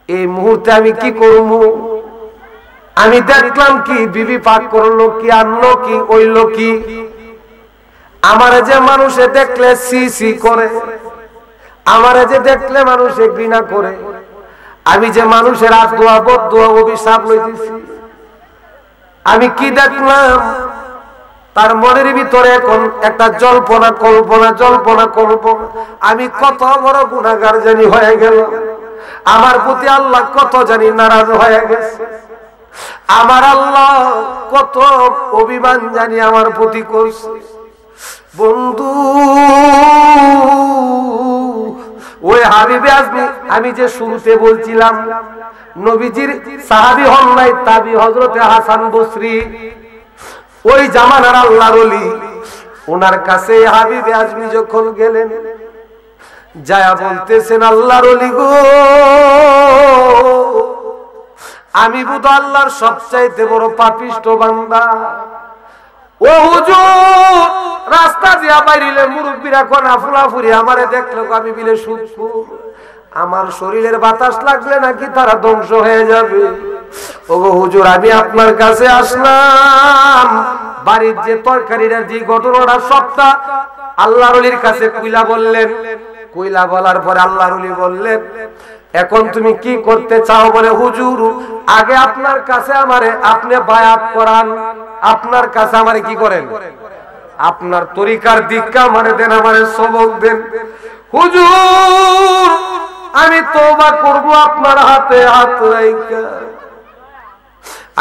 এই মুহূর্তে আমি কি করব? আমি দেখলাম কি বিবি পাক করলো কি, আনলো কি, ওইলো কি। আমারে যে মানুষে দেখলে সি সি করে, আমারে যে দেখলে মানুষে ঘৃণা করে, আমি যে মানুষের আদোয়া বদদোয়া অভিশাপ লইতেছি, আমি কি দেখলাম? তার মনের ভিতরে এখন একটা জল্পনা কল্পনা, জল্পনা কল্পনা, আমি কত বড় গুনাহগার জানি হয়ে গেল, আমার প্রতি আল্লাহ কত জানি নারাজ হয়ে গেছে, আমার আল্লাহ কত অভিমান জানি আমার প্রতি করছে। বন্ধু, ওই হাবিবে আজমি, আমি যে শুরুতে বলছিলাম নবীজির সাহাবী হন নাই, তাবি হযরতে হাসান বসরি, ওই জামানার আল্লাহর ওলি, ওনার কাছে হাবিবে আজমি যখন গেলেন, যায়া বলতেছেন আল্লাহর ওলি গো, আমি বুধ আল্লাহর সবচাইতে বড় পাপিষ্ঠ বান্দা। ও হুজুর, রাস্তা দিয়া বাইরিলে মুরব্বীরা কোনা ফুলাফুরি আমারে দেখলো আমি বিলে সুদফু, আমার শরীরের বাতাস লাগলে নাকি তারা ধ্বংস হয়ে যাবে। ও হুজুর, আমি আপনার কাছে আসলাম, বাড়ির যে তরকারিটা যে ঘটনাটা সবটা আল্লাহর ওলির কাছে কইলা বললেন। কইলা বলার পরে আল্লাহর ওলি বললেন, এখন তুমি কি করতে চাও? বলে হুজুর, আগে আপনার কাছে আমারে আপনি বায়াত করান, আপনার কাছে আমারে কি করেন? আপনার তরিকার দীক্ষা আমারে দেন, আমারে সবক দেন। হুজুর, আমি তওবা করব আপনার হাতে হাত রাইখা,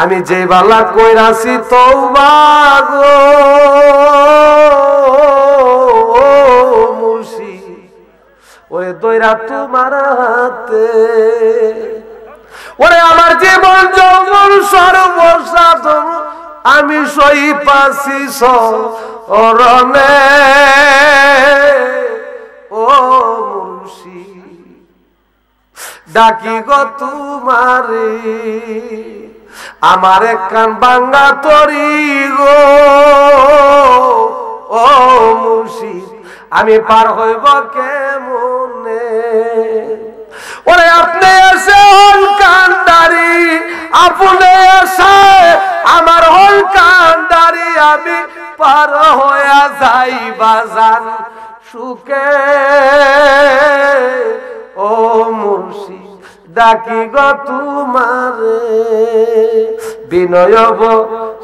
আমি যে বালা কইরাছি তওবা গো মুর্শিদ, ওরে দইরা তোমার হাতে, ওরে আমার জীবন যৌবন সর্বসাধন আমি সই পাছি শরণে, ও মুর্শিদ ডাকি গো তোমারে, আমার কান বাঙ্গা তরি গো, ও মুর্শিদ আমি পার হইব কেমনে? ওরে আপনি এসে হল কান্দারি, আপনি এসে আমার হল কান্দারি, আমি পার হইয়া যাই বাজান সুখে, ও মুর্শিদ ডাকি গো তোমারে, বিনয়ব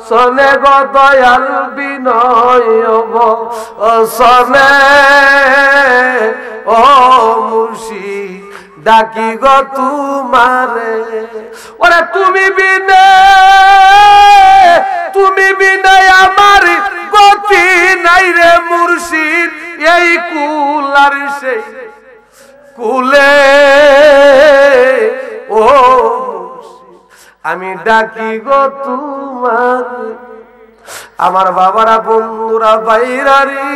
সনে গো দয়াল, বিনয়ব সনে, ও মুর্শিদ ডাকি গো তোমারে। ওরে তুমি বিনে, তুমি বিনে আমার গতি নাই রে মুর্শিদ, এই কুল আর সেই কুলে, ও মুর্শিদ আমি ডাকি গো তোমার। আমার বাবারা, বন্ধুরা, বাইরারি,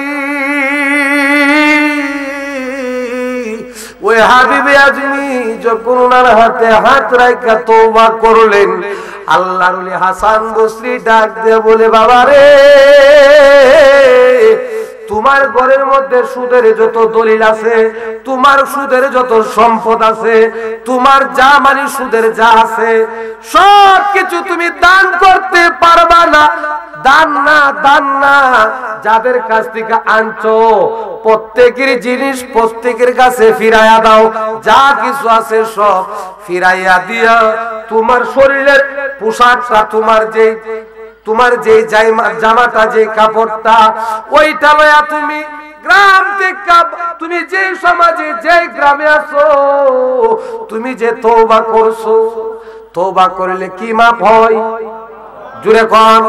ওই হাবিবে আজমি যখন ওনার হাতে হাত রাখা তওবা করলেন, আল্লাহর ওলি হাসান বসরি ডাক দিয়ে বলে, বাবা রে, তোমার ঘরের মধ্যে সুদের যত দলিল আছে, তোমার সুদের যত সম্পদ আছে, তোমার যা মানে সুদের যা আছে, সব কিছু তুমি দান করতে পারবা না। দান না, দান না, যাদের কাছ থেকে আনছো প্রত্যেকের জিনিস প্রত্যেকের কাছে ফিরাইয়া দাও, যা কিছু আছে সব ফিরাইয়া দিয়া তোমার শরীরের পোশাকটা, তোমার যে জামাটা, যে কাপড়টা, ওইটা লয়া তুমি গ্রাম থেকে, তুমি যে সমাজে যে গ্রামে আছো, তুমি যে তওবা করছো, তওবা করলে কি মাপ হয়? জুড়ে কোন,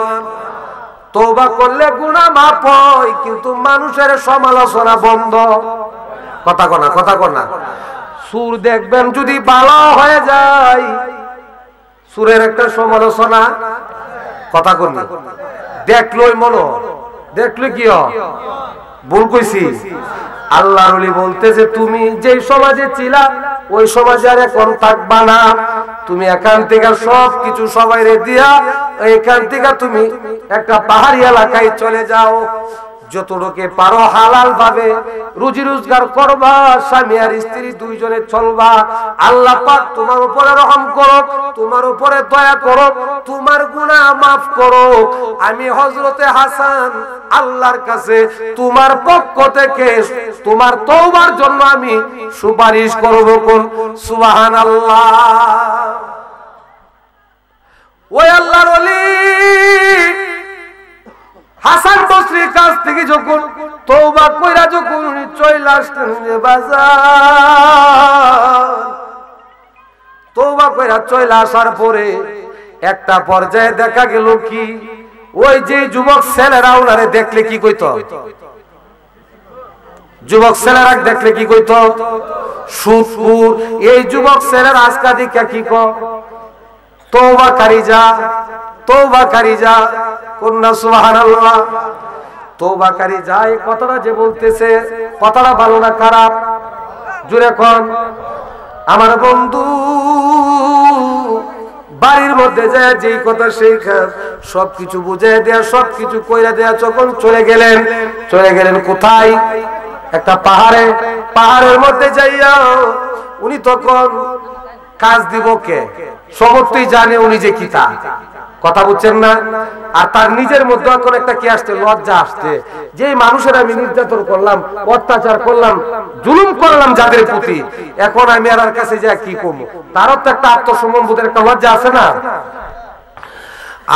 তওবা করলে গুনাহ মাপ হয়, কিন্তু মানুষের সমালোচনা বন্ধ। কথা কনা, কথা কনা। সুর দেখবেন যদি ভালো হয়ে যায়, সুরের একটা সমালোচনা, কথা কন, দেখলই মনো, দেখলে কি ভুল কইছি? আল্লাহর ওলি বলতেছে, তুমি যে সমাজে ছিলা ওই সমাজে আর এখন থাকবা না, তুমি এখান থেকে সব কিছু সবাইরে দিয়া এখান থেকে তুমি একটা পাহাড়ি এলাকায় চলে যাও। যতটুকু পারো হালাল ভাবে রুজি রোজগার করবা, স্বামী আর স্ত্রী দুইজনে চলবা। আল্লাহ পাক তোমার উপরে রহম করো, তোমার উপরে দয়া করো, তোমার গুনাহ মাফ করো। আমি হযরতে হাসান আল্লাহর কাছে তোমার পক্ষ থেকে তোমার তওবার জন্য আমি সুপারিশ করব। কোন সুবহানাল্লাহ। ওই আল্লাহর ওলি হাসান বসরির কাছ থেকে যখন তওবা কইরা যখন উনি চলে আসলেন যে বাজার, তওবা কইরা চলে আসার পরে একটা পর্যায়ে দেখা গেল কি, ওই যে যুবক ছেলেরা ওনারে দেখলে কি কইতো, যুবক ছেলেরা দেখলে কি কইতো, সুদপুর। এই যুবক ছেলেরা আজকা দিকা কি কয়, তওবাকারী যা, তওবাকারী যা। কন্যা সুবহানাল্লাহ। তওবাকারী যা, এই কথাটা যে বলতেছে কথাটা ভালো না খারাপ? জুড়ে কোন। আমার বন্ধু বাড়ির মধ্যে যায় যেই কথা সেই সবকিছু বুঝাই দেয়া, সবকিছু কইরা দেয়া, যখন চলে গেলেন কোথায়, একটা পাহাড়ে, পাহাড়ের মধ্যে যাইয়া উনি তখন কাজ দিব কে, সমস্তই জানে উনি যে কিতা, কথা বুঝছেন না? আর তার নিজের মধ্যে এখন একটা কি আসছে, লজ্জা আসছে, যে মানুষের আমি নির্যাতন করলাম, অত্যাচার করলাম, জুলুম করলাম যাদের প্রতি, এখন আমি আর কাছে যা কি করবো, তারও তো একটা আত্মসম্মান বোধের একটা লজ্জা আছে না?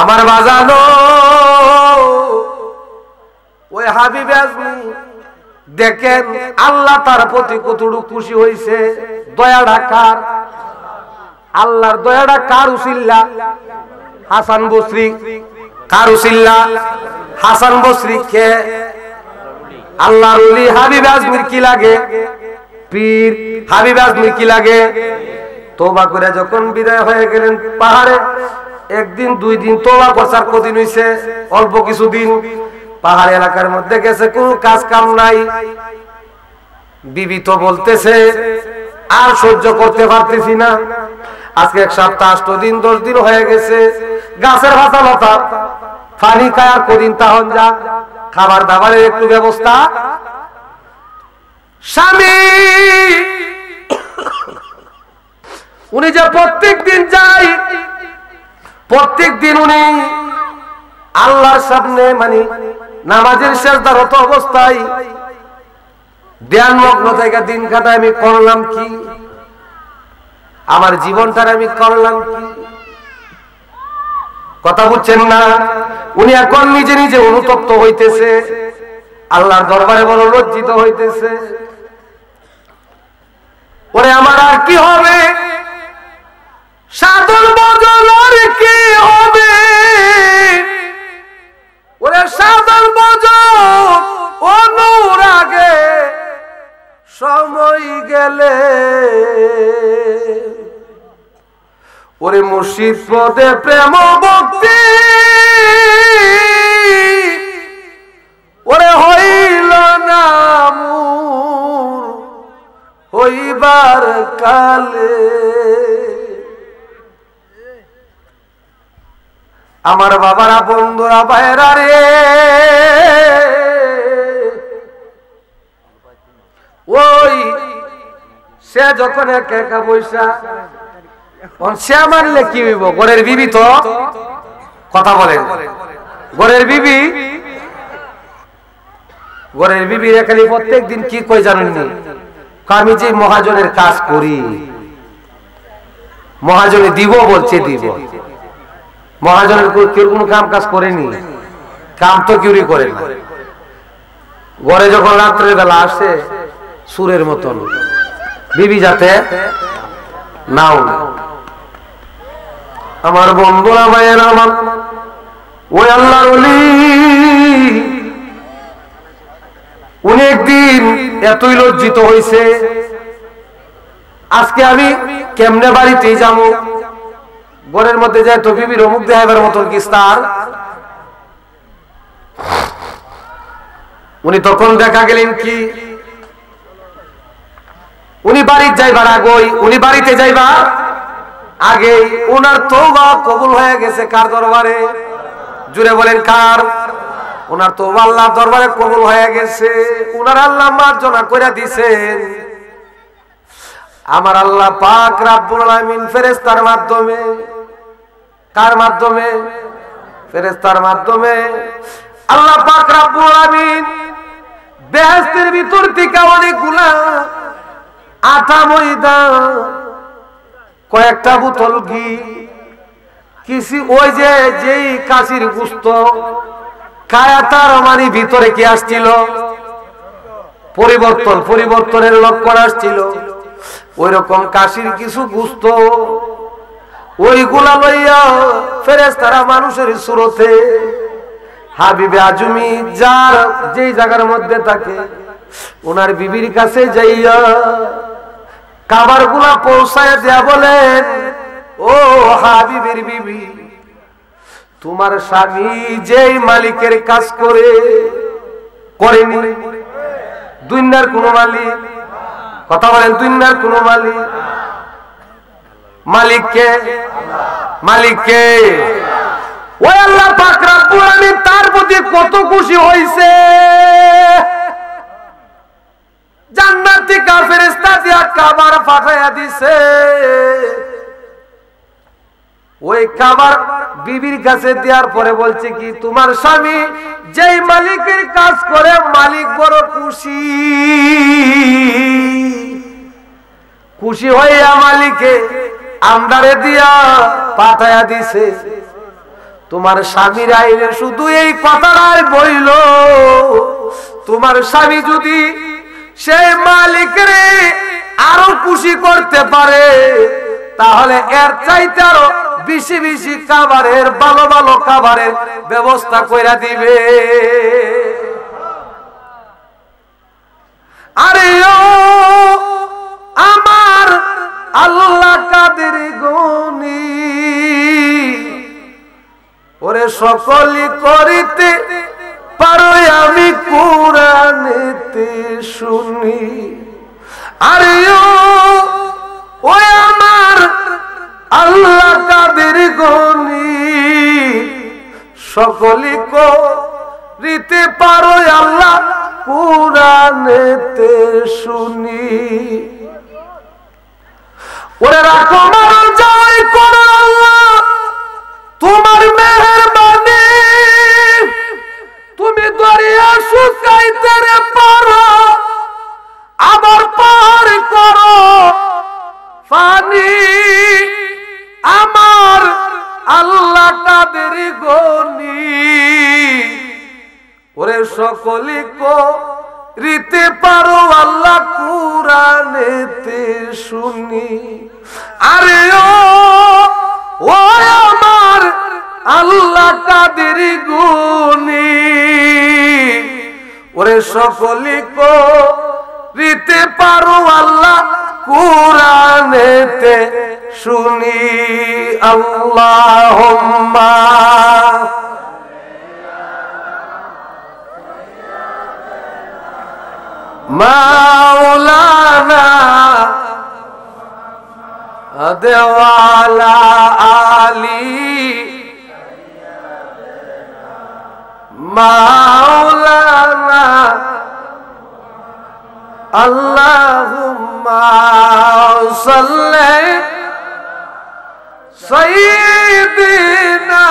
আমার বাজানো ওই হাবিব আজমি দেখেন আল্লাহ তার প্রতি কতটুকু খুশি হয়েছে। দয়াটা কার? আল্লাহর দয়াটা কার উসিল্লা? হাসান বসরি। কার উসিল্লা? হাসান বসরি। কে? আল্লাহর ওলি। হাবিব আজমির কি লাগে? পীর। হাবিব আজমির কি লাগে? তওবা করে যখন বিদায় হয়ে গেলেন পাহাড়ে, একদিন দুই দিন তওবা করছার কদিন হইছে, অল্প কিছুদিন। পাহাড় এলাকার মধ্যে গেছে, কোনো কাজ কাম নাই। বিবি তো বলতেছে আর সহ্য করতে পারতেছি না, আজকে 1 সপ্তাহ 8 দিন 10 দিন হয়ে গেছে, গাছের পাতা লতা পানি খায় আর কদিন তাহন যা, খাবার দাবারের একটু ব্যবস্থা। স্বামী উনি যে প্রত্যেক দিন যায়, প্রত্যেক দিন উনি আল্লাহর সামনে মানে নামাজের সিজদারত অবস্থায় ধ্যানমগ্ন থেকে দিন কাটায়। আমি করলাম কি, আমার জীবনটার আমি করলাম কি, কথা বুঝছেন না? উনি এখন নিজে নিজে অনুতপ্ত হইতেছে, আল্লাহর দরবারে বড় লজ্জিত হইতেছে। ওরে আমার আর কি হবে, সাধন ভজন আর কি হবে, ওরে সাধন ভজন অনুরাগে সময় গেলে, ওরে মুর্শিদ পদে প্রেম ভক্তি ওরে হইল না মোর হইবার কালে। আমার বাবারা, বন্ধুরা, ভাইরা রে, ওই সে যখন একা একা বৈশা, সে মানলে কি হইব? ঘরের বিবি তো, কথা বলেন, ঘরের বিবি, ঘরের বিবি খালি প্রত্যেক দিন কি কই জানেননি, আমি যে মহাজনের কাজ করি, মহাজনে দিব বলছে দিব, মহাজনের কেউ কোনো কাম কাজ করেনি, কাম তো কেউই করে না। ঘরে যখন রাত্রের বেলা আসে সুরের মতন, বিবি যাতে নাও। আমার বন্ধুরা, ভাইয়েরা আমার, ওই আল্লাহর ওলি উনি একদিন এতই লজ্জিত হইছে, আজকে আমি কেমনে বাড়িতে যাবো, ঘরের মধ্যে যায় তো বিবির মুখ দেখাবার মতন কিস্তার। উনি তখন দেখা গেলেন কি, উনি বাড়িতে যাইবার আগেই, উনি বাড়িতে যাইবা আগে উনার তওবা কবুল হয়ে গেছে কার দরবারে? জুড়ে বলেন কার? ওনার তো আল্লাহ দরবারে কবুল হয়ে গেছে, ওনার আল্লাহ মার্জনা করে দিছেন। আমার আল্লাহ পাক রব্বুল আলামিন ফেরেশতার মাধ্যমে, কার মাধ্যমে? ফেরেশতার মাধ্যমে আল্লাহ পাক রব্বুল আলামিন বেহেশতের ভিতর থেকে অনেকগুলা আটা ময়দা, কয়েকটা বোতল ঘি, কিছু ওই যে যেই কাশির গোশত খায়া তার মানে ভিতরে কি আসছিল? পরিবর্তনের লক্ষণ আসছিল। ওই রকম কাশির কিছু গোশত ওইগুলা লইয়া ফেরেশতারা মানুষের সুরতে হাবিবে আজমি যার যেই জায়গার মধ্যে থাকে ওনার বিবির কাছে যাইয়া খাবার গুলা পৌঁছায় দেয়া বলেন, ও হাবিবের বিবি, তোমার স্বামী যেই মালিকের কাজ করেনি, দুনিয়ার কোন মালিক, কথা বলেন, দুনিয়ার কোন মালিক, মালিককে ওই আল্লাহ পাক রব্বুল আলামিন তার প্রতি কত খুশি হইছে। জান্নাত থেকে ফেরেশতা দিয়া খাবার পাঠাইয়া দিছে। ওই খাবার বিবির কাছে দেওয়ার পরে বলছে কি, তোমার স্বামী যেই মালিকের কাজ করে মালিক বড় খুশি হইয়া মালিকে আমদারে দিয়া পাঠাইয়া দিছে। তোমার স্বামীর আইনে শুধু এই কথাটাই বইল, তোমার স্বামী যদি সেই মালিকের আরো খুশি করতে পারে তাহলে এর চাইতে আরো বেশি বেশি খাবারের, ভালো ভালো খাবারের ব্যবস্থা কইরা দিবে। আরে ও আমার আল্লাহ কাদের গনি, ওরে সকলই করিতে পারো আমি কোরআনেতে শুনি। আরে ও আমার আল্লাহ কাদের গনি, সকলই করিতে পারো আল্লাহ কোরআনেতে শুনি। ওরে রাখো মারণ যাই করো আল্লাহ তোমার মেহেরবানি, তুমি দরিয়া শুকাইতে রে পারো আবার পার করো পানি। আমার আল্লাহ কাদের গনি, ওরে সকলি করিতে পারো আল্লাহ কোরআনেতে শুনি। আরে ও আমার আল্লাহ কাদের গনি, ওরে সকলি করিতে পারো আল্লাহ কোরআনেতে শুনি। আল্লাহুম্মা মাওলানা দেওয়ালা আলী মাওলানা আল্লাহুম্মা সাল্লি সাইয়্যিদিনা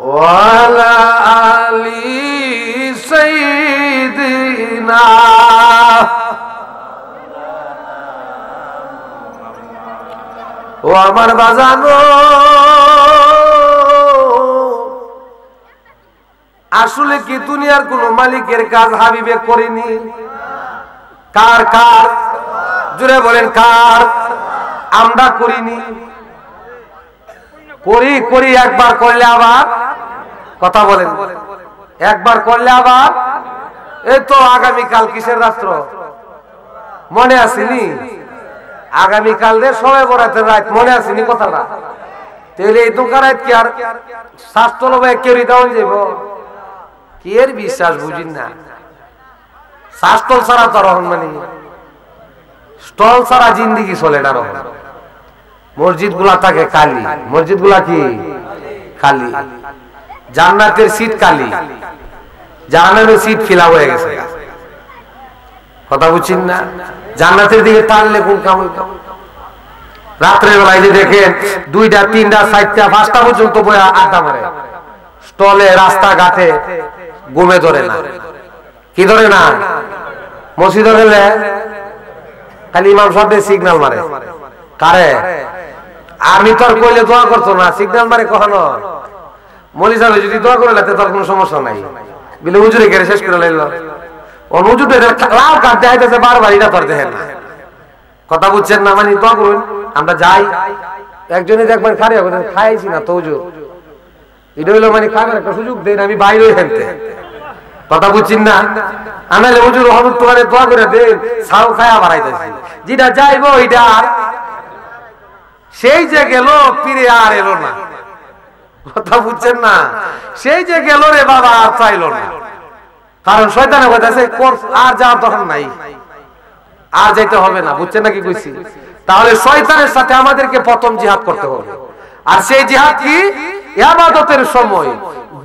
ওয়ালা আলি সাইয়্যিদিনা। ও আমার বাজানো, আসলে কি দুনিয়ার কোন মালিকের কাজ হাবিবে করেনি? কার কার জুড়ে বলেন, কার? আমরা করিনি। করি একবার করলে আবার, কথা বলেন, একবার করলে আবার। এই তো আগামীকাল কিসের রাত্র মনে আসেনি? আগামীকাল রে সবাই বরাতের রাত মনে আসেনি কথাটা? তাহলে এই দোকান কি আর স্বাস্থ্য লোভে কেউরি দেওয়া যাব? কি এর বিশ্বাস বুঝিন না? স্বাস্থ্য ছাড়া তো রহন মানে স্টল ছাড়া জিন্দিগি চলে না। রহন মসজিদগুলা থাকে কালি, মসজিদগুলা কি কালি, জান্নাতের সিট কালি, জাহান্নামের সিট ফিলা হয়ে গেছে। কথা বুঝছেন না? জান্নাতের দিকে টানলে কোন কামল, রাত্রের বেলায় যে দেখেন 2টা 3টা 4টা 5টা পর্যন্ত বয়া আড্ডা মারে স্টলে, রাস্তাঘাটে, ঘুমে ধরে না। কি ধরে না? মসজিদে গেলে খালি ইমাম সাহেব সিগন্যাল মারে। কারে? আমি তো আর কইলে দোয়া করতো না, সিগন্যাল মারে কখনো। মলি সাহেব যদি দোয়া করে লাতে তোর কোনো সমস্যা নাই, বলে হুজুরে গেড়ে শেষ করে লাইল। ও হুজুরে লাভ কাটতে আইতেছে বারবার, এটা তোর দেখেন না। কথা বুঝছেন না? মানে দোয়া করুন, আমরা যাই একজনে দেখবেন খারে খাইছি না তো হুজুর, এটা হইলো মানে খাবার একটা সুযোগ দেন, আমি বাইরে হেনতে। কথা বুঝছেন না? আনালে হুজুর রহমত তোমারে দোয়া করে দেন, ছাও খায়া বাড়াইতেছি, যেটা যাইবো এটা আর সেই যে গেল ফিরে আর এলো না। কথা বুঝছেন না? সেই যে গেল রে বাবা আর চাইলো না, কারণ শয়তানে বলতেছে আর যাওয়ার দরকার নাই, আর যাইতে হবে না। বুঝছেন না কি কইছি? তাহলে শয়তানের সাথে আমাদেরকে প্রথম জিহাদ করতে হবে। আর সেই জিহাদ কি? ইবাদতের সময়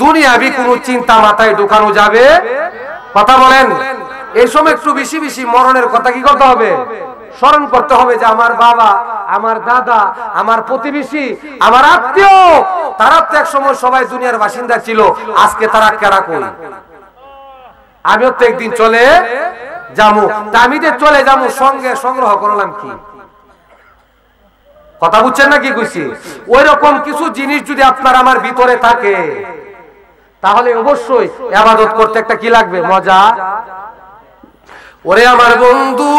দুনিয়াবি কোনো চিন্তা মাথায় ঢোকানো যাবে? কথা বলেন। এই সময় একটু বেশি বেশি মরণের কথা কি করতে হবে? স্মরণ করতে হবে যে আমার বাবা, আমার দাদা, আমার প্রতিবেশী, আমার আত্মীয়, তারা তো এক সময় সবাই দুনিয়ার বাসিন্দা ছিল, আজকে তারা কেরা কই? আমিও তো একদিন চলে যাবো, তা আমি যে চলে যাবো সঙ্গে সংগ্রহ করলাম কি? কথা বুঝছেন না কি কইছি? ওই রকম কিছু জিনিস যদি আপনার আমার ভিতরে থাকে, তাহলে অবশ্যই ইবাদত করতে একটা কি লাগবে? মজা। ওরে আমার বন্ধু,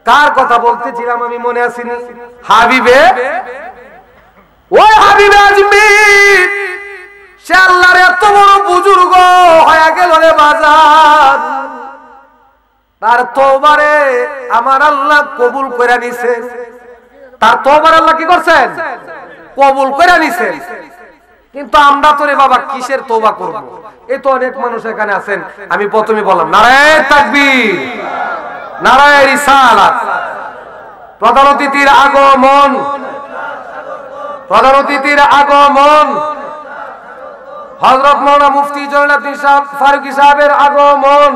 কার কথা বলতেছিলাম আমি মনে আসিনি? হাবিবে, ওই হাবিবে আজমির, সে আল্লাহর এত বড় বুজুর্গ হয়ে গেল রে বাজার, তার তওবারে আমার আল্লাহ কবুল করে নিছে। তার তওবার আল্লাহ কি করছেন? কবুল করে নিছেন। কিন্তু আমরা তো রে বাবা কিসের তওবা করব? এই তো অনেক মানুষ এখানে আছেন, আমি প্রথমে বললাম নারায়ে তাকবীর, নারায়ে রিসালাত। প্রধান অতিথির আগমন, প্রধান অতিথির আগমন, হযরত মাওলানা মুফতি জয়নুদ্দিন ফারুকী সাহেবের আগমন,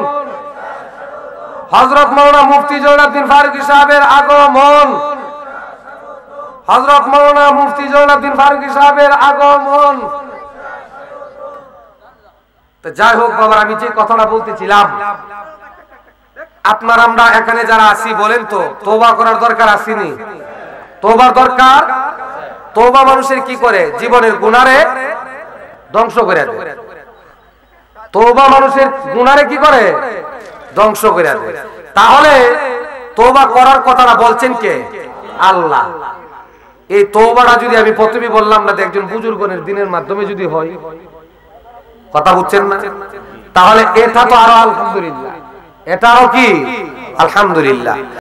হযরত মাওলানা মুফতি জয়নুদ্দিন ফারুকী সাহেবের আগমন, হযরত মাওলানা মুফতি জয়নুদ্দিন ফারুকী সাহেবের আগমন। তো যাই হোক বাবা, আমি যে কথাটা বলতেছিলাম, আপনার আমরা এখানে যারা আছি বলেন তো তওবা করার দরকার আসেনি? তওবার দরকার। তওবা মানুষের কি করে? জীবনের গুনারে ধ্বংস করে দেয়। তওবা মানুষের গুনারে কি করে? ধ্বংস করে দেয়। তাহলে তওবা করার কথাটা বলছেন কে? আল্লাহ। এই তওবাটা যদি আমি প্রথমে বললাম না, একজন বুজুর্গের দিনের মাধ্যমে যদি হয়, কথা বুঝছেন না? তাহলে এটা তো আরো আলহামদুলিল্লাহ, এটাও কি আলহামদুলিল্লাহ।